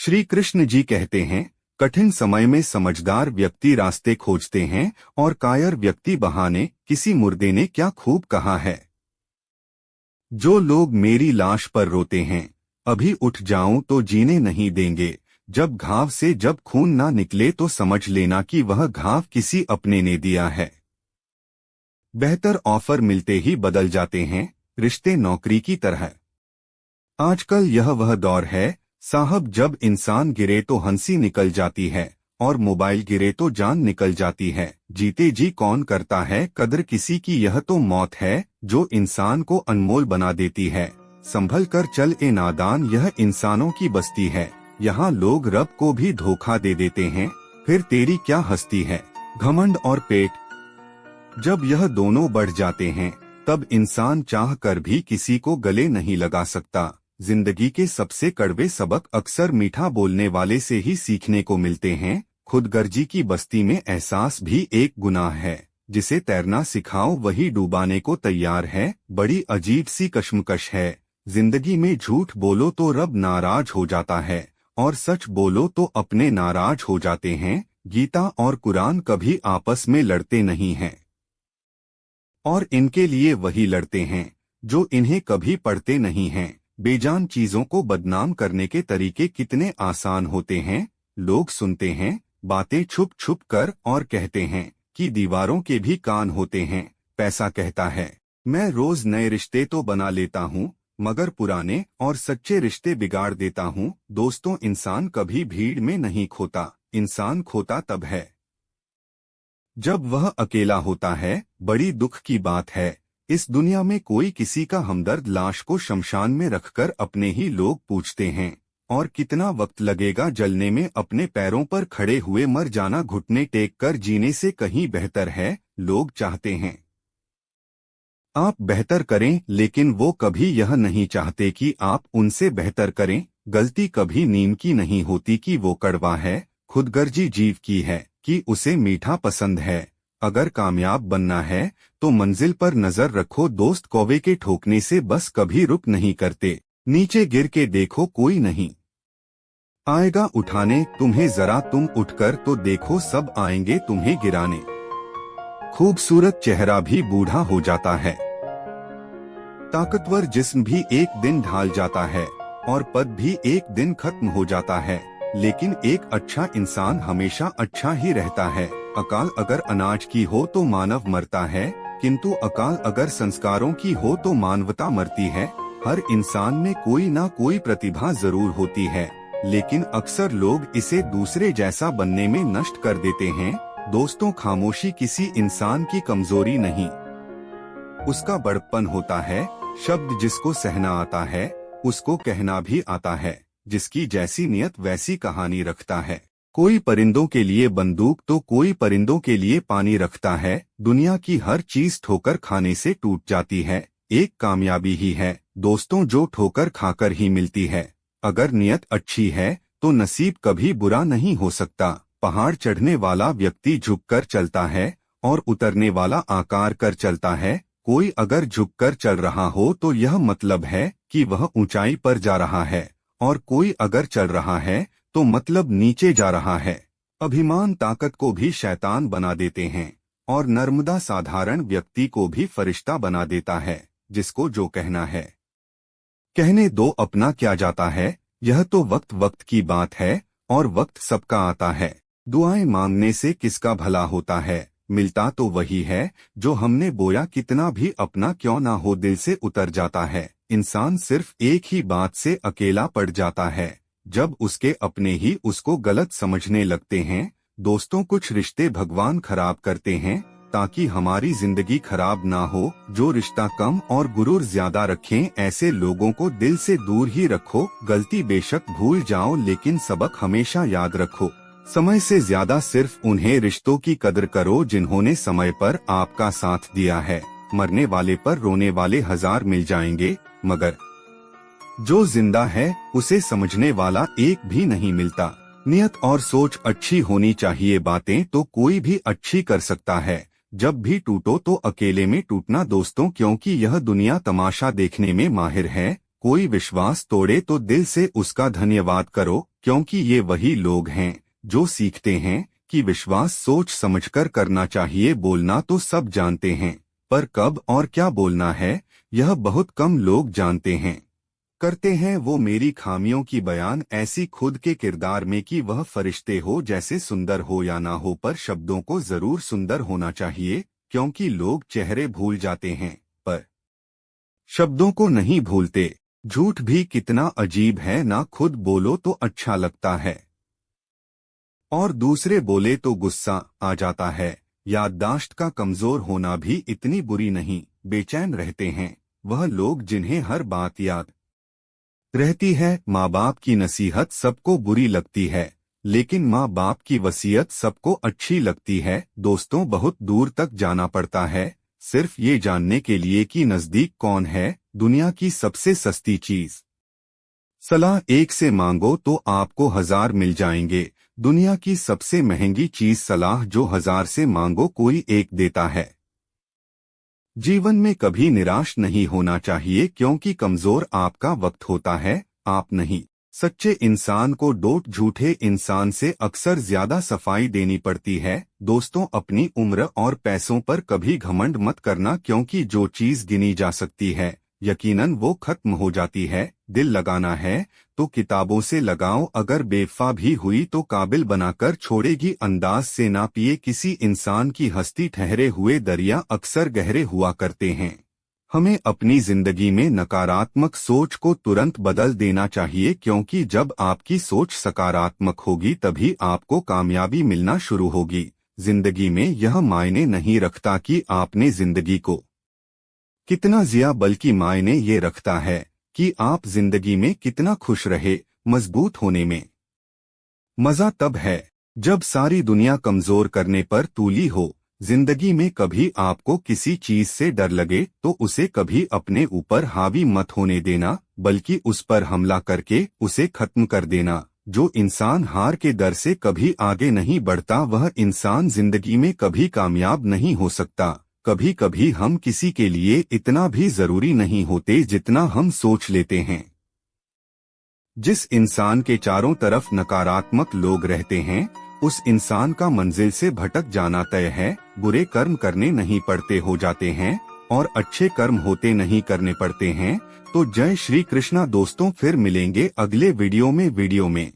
श्री कृष्ण जी कहते हैं, कठिन समय में समझदार व्यक्ति रास्ते खोजते हैं और कायर व्यक्ति बहाने। किसी मुर्दे ने क्या खूब कहा है, जो लोग मेरी लाश पर रोते हैं, अभी उठ जाऊं तो जीने नहीं देंगे। जब घाव से जब खून ना निकले तो समझ लेना कि वह घाव किसी अपने ने दिया है। बेहतर ऑफर मिलते ही बदल जाते हैं, रिश्ते नौकरी की तरह। आजकल यह वह दौर है साहब, जब इंसान गिरे तो हंसी निकल जाती है और मोबाइल गिरे तो जान निकल जाती है। जीते जी कौन करता है कदर किसी की, यह तो मौत है जो इंसान को अनमोल बना देती है। संभल कर चल ए नादान, यह इंसानों की बस्ती है। यहाँ लोग रब को भी धोखा दे देते हैं, फिर तेरी क्या हस्ती है। घमंड और पेट जब यह दोनों बढ़ जाते हैं, तब इंसान चाह कर भी किसी को गले नहीं लगा सकता। जिंदगी के सबसे कड़वे सबक अक्सर मीठा बोलने वाले से ही सीखने को मिलते हैं। खुदगर्जी की बस्ती में एहसास भी एक गुनाह है। जिसे तैरना सिखाओ वही डूबाने को तैयार है। बड़ी अजीब सी कश्मकश है जिंदगी में, झूठ बोलो तो रब नाराज हो जाता है और सच बोलो तो अपने नाराज हो जाते हैं। गीता और कुरान कभी आपस में लड़ते नहीं हैं, और इनके लिए वही लड़ते हैं जो इन्हें कभी पढ़ते नहीं हैं। बेजान चीजों को बदनाम करने के तरीके कितने आसान होते हैं। लोग सुनते हैं बातें छुप छुप कर और कहते हैं कि दीवारों के भी कान होते हैं। पैसा कहता है, मैं रोज नए रिश्ते तो बना लेता हूँ, मगर पुराने और सच्चे रिश्ते बिगाड़ देता हूँ। दोस्तों, इंसान कभी भीड़ में नहीं खोता, इंसान खोता तब है जब वह अकेला होता है। बड़ी दुख की बात है, इस दुनिया में कोई किसी का हमदर्द। लाश को शमशान में रखकर अपने ही लोग पूछते हैं, और कितना वक्त लगेगा जलने में। अपने पैरों पर खड़े हुए मर जाना घुटने टेक कर जीने से कहीं बेहतर है। लोग चाहते हैं आप बेहतर करें, लेकिन वो कभी यह नहीं चाहते कि आप उनसे बेहतर करें। गलती कभी नीम की नहीं होती कि वो कड़वा है, खुदगर्जी जीव की है कि उसे मीठा पसंद है। अगर कामयाब बनना है तो मंजिल पर नजर रखो। दोस्त कौवे के ठोकने से बस कभी रुक नहीं करते, नीचे गिर के देखो कोई नहीं आएगा उठाने तुम्हें। जरा तुम उठकर तो देखो, सब आएंगे तुम्हें गिराने। खूबसूरत चेहरा भी बूढ़ा हो जाता है, ताकतवर जिस्म भी एक दिन ढाल जाता है, और पद भी एक दिन खत्म हो जाता है। लेकिन एक अच्छा इंसान हमेशा अच्छा ही रहता है। अकाल अगर अनाज की हो तो मानव मरता है, किंतु अकाल अगर संस्कारों की हो तो मानवता मरती है। हर इंसान में कोई ना कोई प्रतिभा जरूर होती है, लेकिन अक्सर लोग इसे दूसरे जैसा बनने में नष्ट कर देते हैं। दोस्तों, खामोशी किसी इंसान की कमजोरी नहीं, उसका बड़प्पन होता है। शब्द जिसको सहना आता है उसको कहना भी आता है। जिसकी जैसी नियत वैसी कहानी रखता है। कोई परिंदों के लिए बंदूक तो कोई परिंदों के लिए पानी रखता है। दुनिया की हर चीज ठोकर खाने से टूट जाती है, एक कामयाबी ही है दोस्तों जो ठोकर खाकर ही मिलती है। अगर नियत अच्छी है तो नसीब कभी बुरा नहीं हो सकता। पहाड़ चढ़ने वाला व्यक्ति झुककर चलता है और उतरने वाला आकार कर चलता है। कोई अगर झुककर चल रहा हो तो यह मतलब है कि वह ऊंचाई पर जा रहा है, और कोई अगर चल रहा है तो मतलब नीचे जा रहा है। अभिमान ताकत को भी शैतान बना देते हैं, और नर्मदा साधारण व्यक्ति को भी फरिश्ता बना देता है। जिसको जो कहना है कहने दो, अपना क्या जाता है। यह तो वक्त वक्त की बात है, और वक्त सबका आता है। दुआएं मांगने से किसका भला होता है, मिलता तो वही है जो हमने बोया। कितना भी अपना क्यों ना हो दिल से उतर जाता है। इंसान सिर्फ एक ही बात से अकेला पड़ जाता है, जब उसके अपने ही उसको गलत समझने लगते हैं। दोस्तों, कुछ रिश्ते भगवान खराब करते हैं ताकि हमारी जिंदगी खराब ना हो। जो रिश्ता कम और गुरूर ज्यादा रखें, ऐसे लोगों को दिल से दूर ही रखो। गलती बेशक भूल जाओ, लेकिन सबक हमेशा याद रखो। समय से ज्यादा सिर्फ उन्हें रिश्तों की कदर करो जिन्होंने समय पर आपका साथ दिया है। मरने वाले पर रोने वाले हजार मिल जाएंगे, मगर जो जिंदा है उसे समझने वाला एक भी नहीं मिलता। नियत और सोच अच्छी होनी चाहिए, बातें तो कोई भी अच्छी कर सकता है। जब भी टूटो तो अकेले में टूटना दोस्तों, क्योंकि यह दुनिया तमाशा देखने में माहिर है। कोई विश्वास तोड़े तो दिल से उसका धन्यवाद करो, क्योंकि ये वही लोग हैं जो सीखते हैं कि विश्वास सोच समझकर करना चाहिए। बोलना तो सब जानते हैं, पर कब और क्या बोलना है यह बहुत कम लोग जानते हैं। करते हैं वो मेरी खामियों की बयान ऐसी खुद के किरदार में कि वह फरिश्ते हो जैसे, सुंदर हो या ना हो पर शब्दों को जरूर सुंदर होना चाहिए, क्योंकि लोग चेहरे भूल जाते हैं पर शब्दों को नहीं भूलते। झूठ भी कितना अजीब है, ना खुद बोलो तो अच्छा लगता है और दूसरे बोले तो गुस्सा आ जाता है। याददाश्त का कमजोर होना भी इतनी बुरी नहीं। बेचैन रहते हैं वह लोग जिन्हें हर बात याद रहती है। माँ बाप की नसीहत सबको बुरी लगती है, लेकिन माँ बाप की वसीयत सबको अच्छी लगती है। दोस्तों बहुत दूर तक जाना पड़ता है सिर्फ ये जानने के लिए कि नजदीक कौन है। दुनिया की सबसे सस्ती चीज सलाह एक से मांगो तो आपको 1000 मिल जाएंगे। दुनिया की सबसे महंगी चीज सलाह जो 1000 से मांगो कोई एक देता है। जीवन में कभी निराश नहीं होना चाहिए, क्योंकि कमजोर आपका वक्त होता है, आप नहीं। सच्चे इंसान को डोट झूठे इंसान से अक्सर ज्यादा सफाई देनी पड़ती है। दोस्तों अपनी उम्र और पैसों पर कभी घमंड मत करना, क्योंकि जो चीज गिनी जा सकती है यकीनन वो खत्म हो जाती है। दिल लगाना है तो किताबों से लगाओ, अगर बेवफा भी हुई तो काबिल बनाकर छोड़ेगी। अंदाज से ना पिए किसी इंसान की हस्ती, ठहरे हुए दरिया अक्सर गहरे हुआ करते हैं। हमें अपनी जिंदगी में नकारात्मक सोच को तुरंत बदल देना चाहिए, क्योंकि जब आपकी सोच सकारात्मक होगी तभी आपको कामयाबी मिलना शुरू होगी। जिंदगी में यह मायने नहीं रखता कि आपने जिंदगी को कितना जिया, बल्कि मायने ये रखता है कि आप जिंदगी में कितना खुश रहे। मजबूत होने में मजा तब है जब सारी दुनिया कमजोर करने पर तूली हो। जिंदगी में कभी आपको किसी चीज से डर लगे तो उसे कभी अपने ऊपर हावी मत होने देना, बल्कि उस पर हमला करके उसे खत्म कर देना। जो इंसान हार के डर से कभी आगे नहीं बढ़ता वह इंसान जिंदगी में कभी कामयाब नहीं हो सकता। कभी कभी हम किसी के लिए इतना भी जरूरी नहीं होते जितना हम सोच लेते हैं। जिस इंसान के चारों तरफ नकारात्मक लोग रहते हैं उस इंसान का मंजिल से भटक जाना तय है। बुरे कर्म करने नहीं पड़ते हो जाते हैं और अच्छे कर्म होते नहीं करने पड़ते हैं। तो जय श्री कृष्णा दोस्तों, फिर मिलेंगे अगले वीडियो में।